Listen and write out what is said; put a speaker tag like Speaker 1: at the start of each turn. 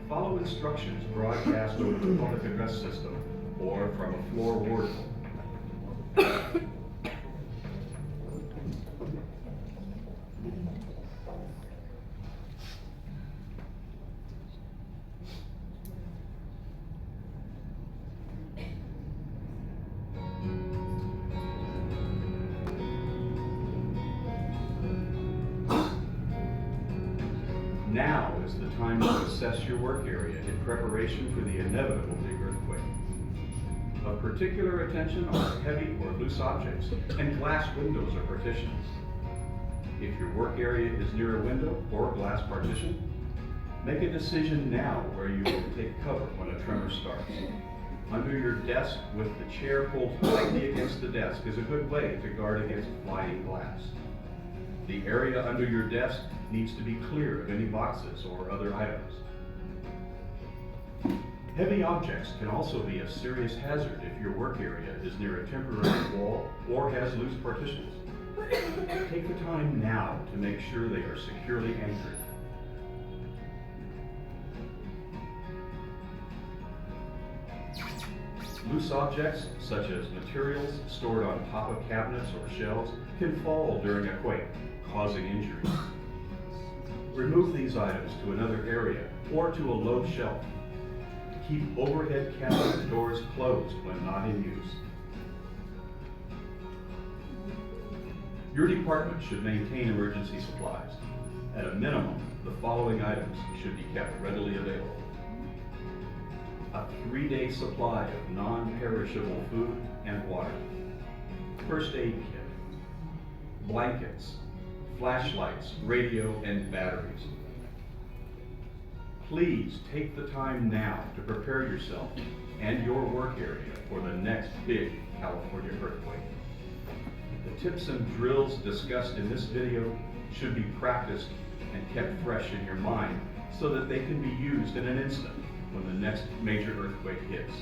Speaker 1: follow instructions broadcast over the public address system or from a floor warden. Now is the time to assess your work area in preparation for the inevitable big earthquake. Of particular attention are heavy or loose objects and glass windows or partitions. If your work area is near a window or glass partition, make a decision now where you will take cover when a tremor starts. Under your desk with the chair pulled tightly against the desk is a good way to guard against flying glass. The area under your desk needs to be clear of any boxes or other items. Heavy objects can also be a serious hazard if your work area is near a temporary wall or has loose partitions. Take the time now to make sure they are securely anchored. Loose objects, such as materials stored on top of cabinets or shelves, can fall during a quake, causing injuries. Remove these items to another area or to a low shelf. Keep overhead cabinet doors closed when not in use. Your department should maintain emergency supplies. At a minimum, the following items should be kept readily available. A 3-day supply of non-perishable food and water. First aid kit. Blankets, flashlights, radio, and batteries. Please take the time now to prepare yourself and your work area for the next big California earthquake. The tips and drills discussed in this video should be practiced and kept fresh in your mind so that they can be used in an instant when the next major earthquake hits.